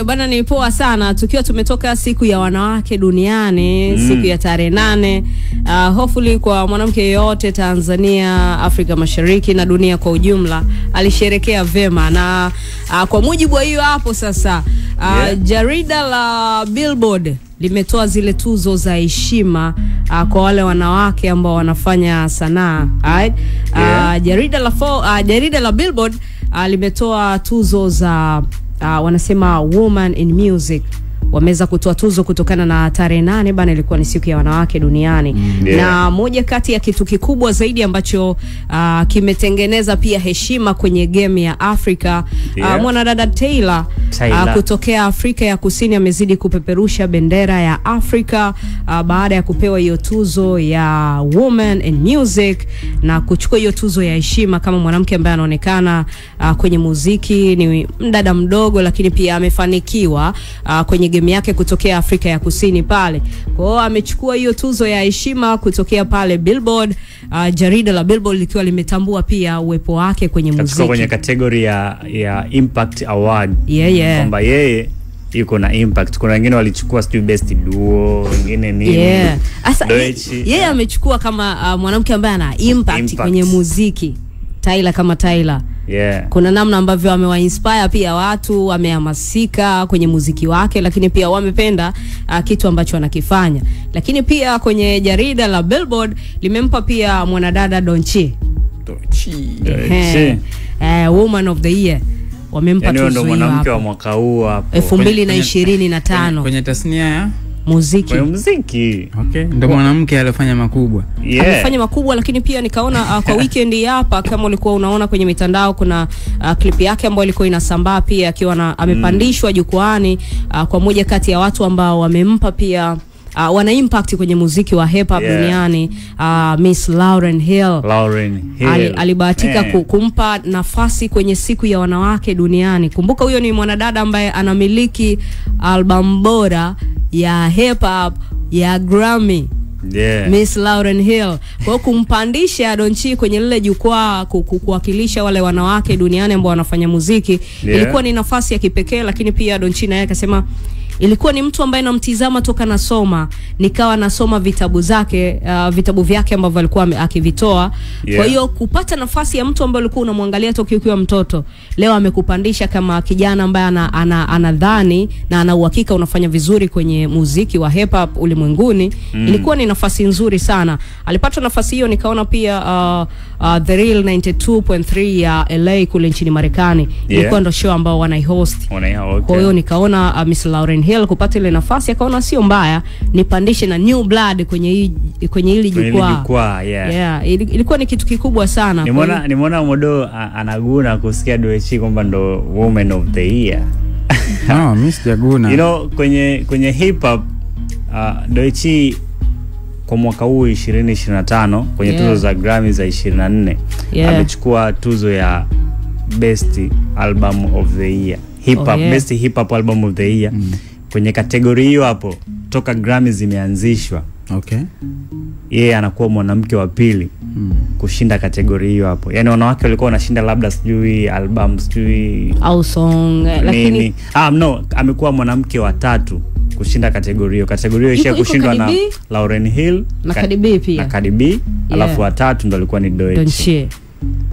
Bana ni poa sana. Tukiwa tumetoka siku ya wanawake duniani, siku ya tarehe 8. Hopefully kwa mwanamke yote Tanzania, Afrika Mashariki na dunia kwa ujumla alisherekea vema. Na kwa mujibu wa hiyo hapo sasa, jarida la Billboard limetoa zile tuzo za heshima kwa wale wanawake ambao wanafanya sanaa. Jarida la Billboard limetoa tuzo za wanasema Woman in Music. Wameweza kutoa tuzo kutokana na tarehe 8 bana, ilikuwa ni siku ya wanawake duniani. Na moja kati ya kitu kikubwa zaidi ambacho kimetengeneza pia heshima kwenye game ya Afrika, mwanadada Tyla kutokea Afrika ya Kusini amezidi kupeperusha bendera ya Afrika baada ya kupewa hiyo tuzo ya Woman in Music na kuchukua hiyo tuzo ya heshima kama mwanamke ambaye anaonekana kwenye muziki ni mdada mdogo, lakini pia amefanikiwa kwenye game yake kutokea Afrika ya Kusini pale. Kwa hiyo amechukua hiyo tuzo ya heshima kutokea pale Billboard. Jarida la Billboard likiwa limetambua pia uwepo wake kwenye muziki kwenye kategori ya Impact Award. Kwamba yeye yuko na impact. Kuna wengine walichukua best duo, wengine nini. Yeye amechukua kama mwanamke ambaye ana impact kwenye muziki. Tyla kama Tyla. Kuna namna ambavyo amewainspire pia watu, wamehamasika kwenye muziki wake, lakini pia wamependa kitu ambacho anakifanya. Lakini pia kwenye jarida la Billboard limempa pia mwanadada Doechii. Woman of the Year. Wamempa tuzo hiyo mwanamke wa mwaka huu hapo 2025 kwenye tasnia ya muziki. Ndio mwanamke aliyofanya makubwa. Amefanya makubwa, lakini pia nikaona kwa weekend hapa, kama ulikuwa unaona kwenye mitandao, kuna clip yake ambayo ilikuwa inasambaa pia akiwa amepandishwa jukwaani kwa moja kati ya watu ambao wamempa pia wana impact kwenye muziki wa hip hop duniani. Miss Lauryn Hill. Alibahatika kumpa nafasi kwenye siku ya wanawake duniani. Kumbuka huyo ni mwanadada ambaye anamiliki album bora ya hip hop ya Grammy. Miss Lauryn Hill. Kwa kumpandisha Doechii kwenye lile jukwaa kuwakilisha wale wanawake duniani ambao wanafanya muziki, ilikuwa ni nafasi ya kipekee. Lakini pia Doechii naye akasema ilikuwa ni mtu ambaye namtizama toka nasoma, nikawa nasoma vitabu vyake ambavyo alikuwa akivitoa. Kwa hiyo kupata nafasi ya mtu ambaye ulikuwa unamwangalia toka ukiwa mtoto, leo amekupandisha kama kijana ambaye anadhani na ana uhakika unafanya vizuri kwenye muziki wa hip hop ulimwenguni. Ilikuwa ni nafasi nzuri sana. Alipata nafasi hiyo, nikaona pia The Real 92.3 ya LA kule nchini Marekani. Ilikuwa ndo show ambao wanaihost. Kwa hiyo nikaona Miss Lauryn Hill kupata ile nafasi, akaona sio mbaya nipandishe na new blood kwenye hili jukwaa. Ilikuwa ni kitu kikubwa sana. Nimeona Modo anaguna kusikia Doechii kwamba ndo Woman of the Year. Mimi sijaguna. Kwenye hip hop Doechii kwa mwaka huu 2025 kwenye tuzo za Grammy za 24 amechukua tuzo ya Best Album of the Year. Best Hip Hop Album of the Year. Kwenye kategori hiyo hapo toka Grammy zimeanzishwa. Yeye anakuwa mwanamke wa pili kushinda kategori hiyo hapo. Yaani wanawake walikuwa wanashinda labda sijui album, sijui au song, lakini amekuwa mwanamke wa tatu kushinda kategori hiyo. Kategori hiyo ishia kushindwa na Lauryn Hill na Cardi B pia. Alafu wa tatu ndo alikuwa ni Doechii.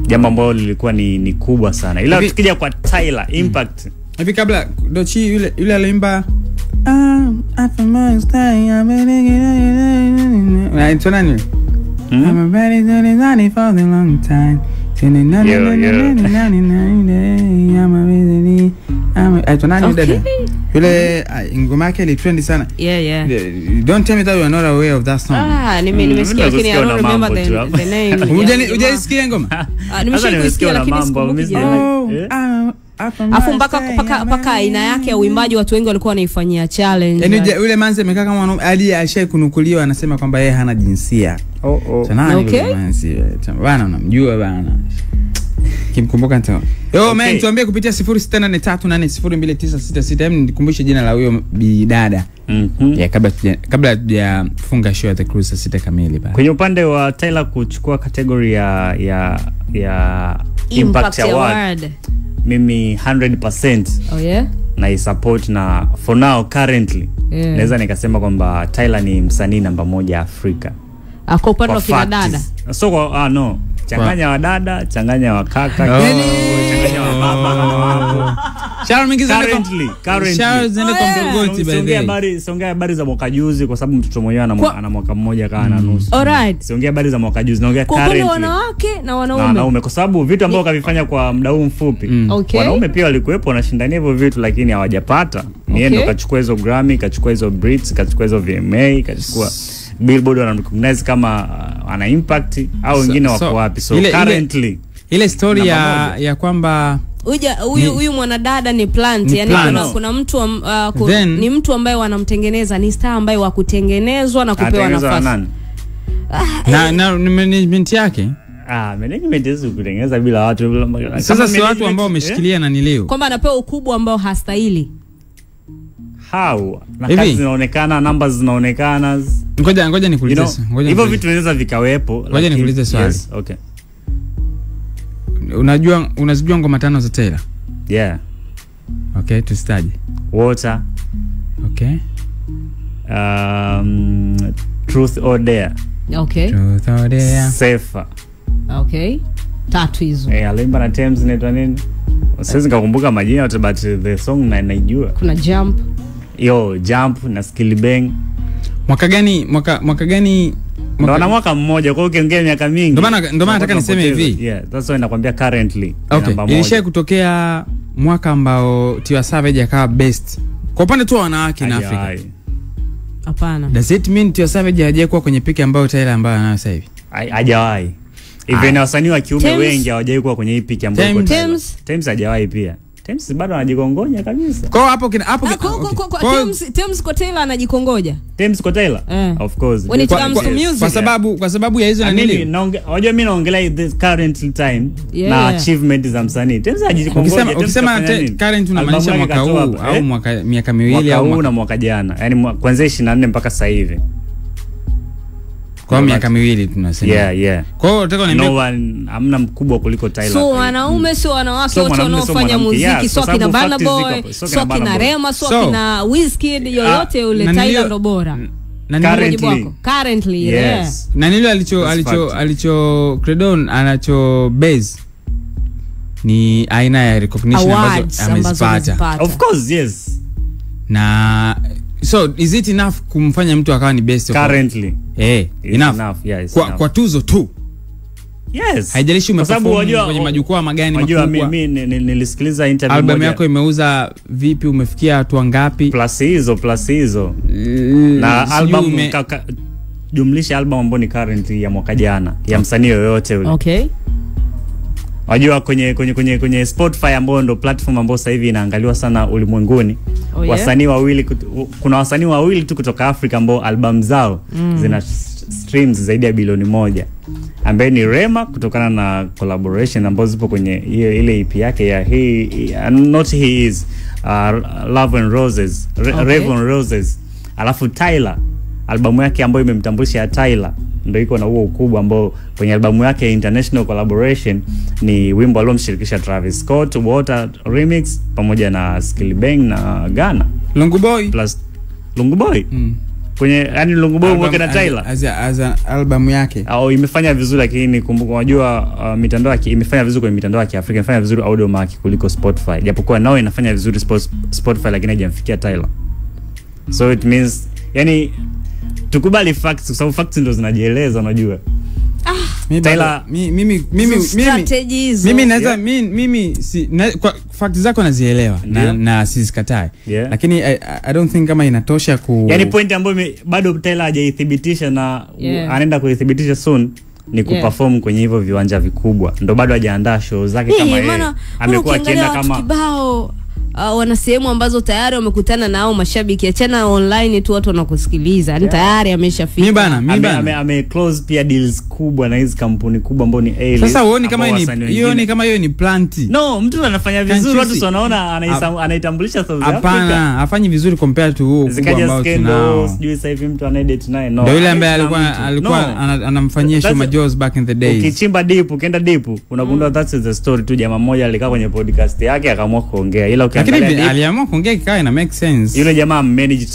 Jambo ambalo lilikuwa ni kubwa sana. Ila tukija kwa Tyla impact. Hivi kabla Doechii yule alimba after my stay I'm ready for the long time. Yule ngoma yake ile trend sana. Don't tell me that you are not aware of that song. Nimesikia, lakini I don't remember the name. Hujasikia ngoma? Nimesikia lakini sikumbuki. Afu mpaka aina yake ya uimbaji watu wengi walikuwa wanaifanyia challenge. Yaani yule manzi amekaa kama mwanaume hadi ashaikunukuliwa anasema kwamba yeye hana jinsia. Bana unamjua bana. Kimkumbuka ndio. Man, tuambie kupitia 0683802966. Nikumbushe jina la huyo bidada. Kabla ya funga show ya The Cruise 6 kamili bana. Kwenye upande wa Tyla kuchukua kategori ya Impact Award. Mimi 100%. na support, na for now currently naweza nikasema kwamba Tyla ni msanii namba 1 Afrika. Kwa upande wa kina dada. So kwa no, changanya wa dada, changanya wa kaka, changanya wa baba. Sharon mingi currently Sharon zende kwa Mtogoti by the way. Siongea habari za mwaka juzi kwa sababu mtoto mwenyewe ana mwaka mmoja kana na nusu. Alright. Siongea habari za mwaka juzi, naongea currently. Kwa wanawake na wanaume. Na wanaume kwa sababu vitu ambavyo kavifanya kwa muda huu mfupi. Wanaume pia walikuwepo wanashindania hivyo vitu lakini hawajapata. Niendo kachukua hizo Grammy, kachukua hizo Brits, kachukua hizo VMA, kachukua Billboard, wanarecognize kama ana impact au wengine wako wapi. So currently ile story ya kwamba huyu mwanadada ni plant, yani kuna mtu ni mtu ambaye wanamtengeneza, ni star ambaye wa kutengenezwa na kupewa nafasi. Na management yake management hizo kutengeneza bila watu. Sasa si watu ambao wameshikilia na nileo kwamba anapewa ukubwa ambao hastahili. How? Na kazi zinaonekana, numbers zinaonekana. Ngoja nikuulize. Hivyo vitu vinaweza vikawepo. Ngoja nikuulize swali. Yes, okay. Unazijua ngoma 5 za Tyla? Yeah. Okay, tustaje. Water. Okay. Truth or Dare. Okay. Truth or Dare. Safer. Okay. 3 hizo. Alimba na Thames inaitwa nini? Siwezi nikakumbuka majina but the song naijua. Kuna Jump. Jump na Skill Bang. Mwaka gani? Ndo mwaka mmoja, kwa hiyo ukiongea miaka mingi. Ndio maana nataka niseme hivi. Yeah, that's why nakwambia currently namba 1. Ilisha kutokea mwaka ambao Tiwa Savage akawa best. Kwa upande tu wanawake na Afrika. Hapana. Does it mean Tiwa Savage hajakuwa kwenye piki ambayo Tyla ambayo anayo sasa hivi? Hajawahi. Even wasanii wa kiume wengi hawajawahi kuwa kwenye hii piki ambayo Thames hajawahi pia. Thames bado anajikongoja kabisa. Kwa hapo Thames kwa Tyla anajikongoja. Thames kwa Tyla? Of course. When it comes to music. Kwa sababu ya hizo na nini? Unajua mimi naongelea this current time na achievement za msanii. Thames hajikongoja. Ukisema current unamaanisha mwaka huu au miaka miwili au mwaka na mwaka jana. Yaani kuanzia 24 mpaka sasa hivi. Kwa miaka miwili tunasema. Yeah. Kwa hiyo nataka niambie hamna mkubwa kuliko Tyla. So wanaume sio wanawake wote wanaofanya muziki, sio kina Burna Boy, sio kina Rema, sio kina Wizkid, yoyote ule Tyla ndo bora. Currently yes. Na nilo alicho Credon anacho base ni aina ya recognition ambazo amezipata. Of course yes. Na so is it enough kumfanya mtu akawa ni best currently? Enough. Yes, kwa tuzo tu. Yes. Haijalishi umeperform kwenye majukwaa magani makubwa. Unajua mimi nilisikiliza interview moja. Album yako imeuza vipi, umefikia hatua ngapi? Plus hizo. Na album jumlisha album ambayo ni currently ya mwaka jana ya msanii yoyote ule. Okay. Unajua kwenye Spotify ambayo ndo platform ambayo sasa hivi inaangaliwa sana ulimwenguni. Wasanii wawili, kuna wasanii wawili tu kutoka Afrika ambao album zao zina streams zaidi ya bilioni 1, ambaye ni Rema kutokana na collaboration ambazo zipo kwenye ile EP yake ya He Is Love and Roses, Raven Roses. Alafu Tyla albamu yake ambayo imemtambulisha Tyla ndio iko na huo ukubwa ambao kwenye albamu yake international collaboration ni wimbo alomshirikisha Travis Scott, Water remix pamoja na Skill Bang na Ghana. Lungu Boy kwenye yani Lungu Boy mwake na Tyla as album yake imefanya vizuri, lakini kumbuka unajua mitandao yake imefanya vizuri kwenye mitandao ya Kiafrika, imefanya vizuri Audiomack kuliko Spotify, japokuwa nao inafanya vizuri Spotify lakini haijamfikia Tyla. So it means yani tukubali facts kwa sababu facts ndo zinajieleza, unajua. Tyla mimi naweza mimi kwa facts zako nazielewa na sizikatai, lakini I don't think kama inatosha yani point ambayo bado Tyla hajaithibitisha na anaenda kuithibitisha soon ni kuperform kwenye hivyo viwanja vikubwa, ndo bado hajaandaa show zake kama yeye amekuwa akienda kama kibao. Wana sehemu ambazo tayari wamekutana nao mashabiki, achana online tu watu wanakusikiliza, yani tayari ameshafika. Mimi bana ame close pia deals kubwa na hizi kampuni kubwa ambao ni A-list. Sasa uone kama hiyo ni plant. No, mtu anafanya vizuri, watu wanaona anaitambulisha South Africa. Hapana, afanyi vizuri compared to huo kubwa ambao tunao. Sijui sasa hivi mtu anaedit naye ndio yule ambaye alikuwa anamfanyia show Majoz back in the days. Ukichimba deep, ukienda deep, unagundua that's the story tu. Jamaa mmoja alikaa kwenye podcast yake akaamua kuongea, ila Lakini aliamua kuongea kikawa ina make sense. Yule jamaa manage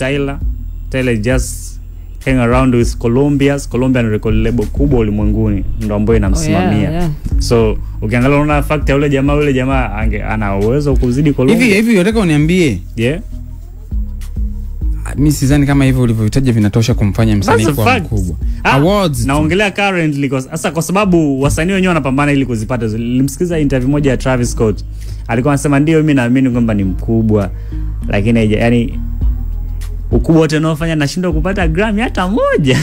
Tyler just hang around with Colombian record label kubwa ulimwenguni ndio ambayo inamsimamia. So ukiangalia unaona fact ya yule jamaa ana uwezo kuzidi Colombia. Hivi unataka uniambie? Mimi sidhani kama hivyo ulivyohitaji vinatosha kumfanya msanii kuwa mkubwa. Awards naongelea currently kwa sababu wasanii wenyewe wanapambana ili kuzipata. Nilimsikiza interview moja ya Travis Scott. Alikuwa anasema ndio mimi naamini kwamba ni mkubwa, lakini yani ukubwa wote unaofanya nashindwa kupata Grammy hata moja.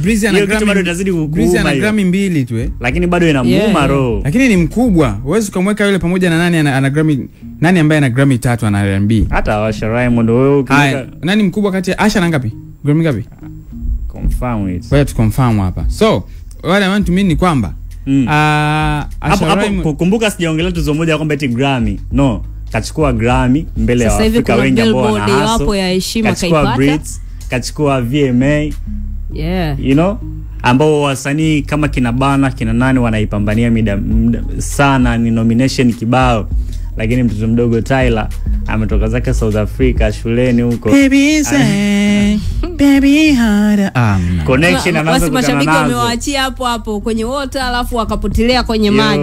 Breezy ana Grammy bado itazidi kukuuma. Breezy ana Grammy 2 tu lakini bado inamuuma roho. Lakini ni mkubwa. Huwezi kumweka yule pamoja na nani ana Grammy, nani ambaye ana Grammy 3 ana R&B. Hata Usher Raymond wewe ukimweka. Nani mkubwa kati ya Usher na ngapi? Grammy ngapi? Confirm it. Wewe tu confirm hapa. So, wale want to mean ni kwamba hapo kumbuka sijaongelea tuzo moja kwamba eti Grammy. No. Kachukua Grammy mbele ya Afrika wengi ambao hapo ya heshima kaipata. Kachukua VMA. You know, ambao wasanii kama kina Bana, kina nani wanaipambania mida sana, ni nomination kibao. Lakini mtoto mdogo Tyler ametoka zake South Africa shuleni huko. Baby say, baby harder. Connection anaanza kukutana nazo. Mashabiki wamewaachia hapo kwenye water alafu wakapotelea kwenye maji.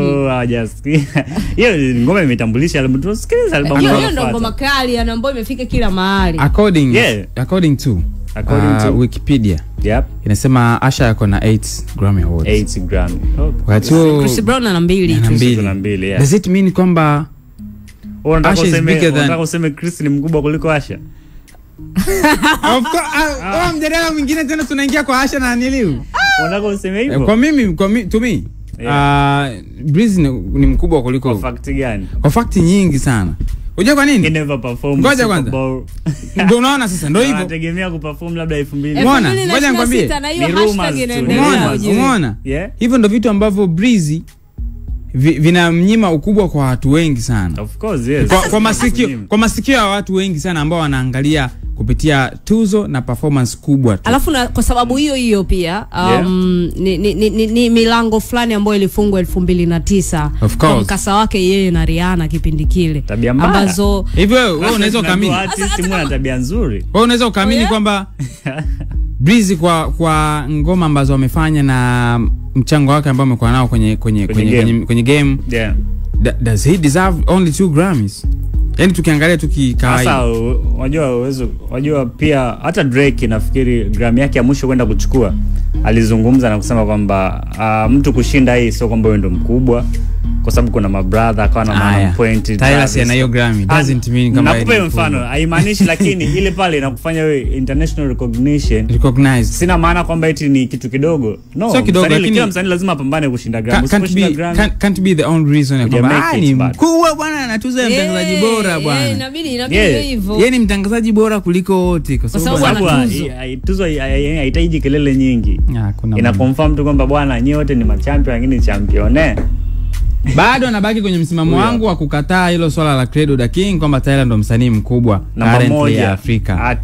Hiyo ngoma imetambulisha albamu. Sikiliza albamu. Hiyo ndio ngoma kali ambayo imefika kila mahali. According to Wikipedia. Inasema Usher yako na 8 Grammy Awards. 8 Grammy. Chris Brown ana 2 tu. Does it mean kwamba unataka useme Chris ni mkubwa kuliko Usher? Of course. Mjadala mwingine tena tunaingia kwa Usher na Niliu. Unataka useme hivyo? Kwa mimi to me Breezy ni mkubwa kuliko. Kwa fact gani? Kwa fact nyingi sana. Unajua kwa nini? He never performed. Ngoja kwanza. Ndio unaona sasa ndio hivyo. Anategemea kuperform labda 2000. Umeona? Ngoja nikwambie. Umeona? Hivyo ndio vitu ambavyo Breezy vinamnyima ukubwa kwa watu wengi sana. Of course, yes. Kwa masikio ya watu wengi sana ambao wanaangalia kupitia tuzo na performance kubwa tu. Alafu na kwa sababu hiyo pia ni milango fulani ambayo ilifungwa 2009 kwa mkasa wake yeye na Rihanna kipindi kile. Ambazo hivyo wewe unaweza kuamini artist mwana tabia nzuri. Wewe unaweza kuamini kwamba Breezy kwa ngoma ambazo wamefanya na mchango wake ambao amekuwa nao kwenye game. Does he deserve only 2 Grammys? Yaani tukiangalia tukikawaida. Sasa unajua pia hata Drake nafikiri Grammy yake ya mwisho kwenda kuchukua alizungumza na kusema kwamba mtu kushinda hii sio kwamba wewe ndo mkubwa, kwa sababu kuna mabrother akawa na maana point. Tyler ana hiyo Grammy doesn't mean kama nakupa mfano haimaanishi lakini ile pale inakufanya wewe international recognize. Sina maana kwamba eti ni kitu kidogo. No, so kidogo, lakini kila msanii lazima apambane kushinda Grammy. Can't be the only reason kwamba ni mkubwa bwana anatuza mtangazaji bora bwana. Inabidi hivyo. Yeye ni mtangazaji bora kuliko wote kwa sababu tuzo haitaji kelele nyingi. Ina confirm tu kwamba bwana nyote ni machampion, lakini champion bado anabaki kwenye msimamo wangu wa kukataa hilo swala la Credo the King kwamba Tyler ndo msanii mkubwa namba 1 ya Afrika.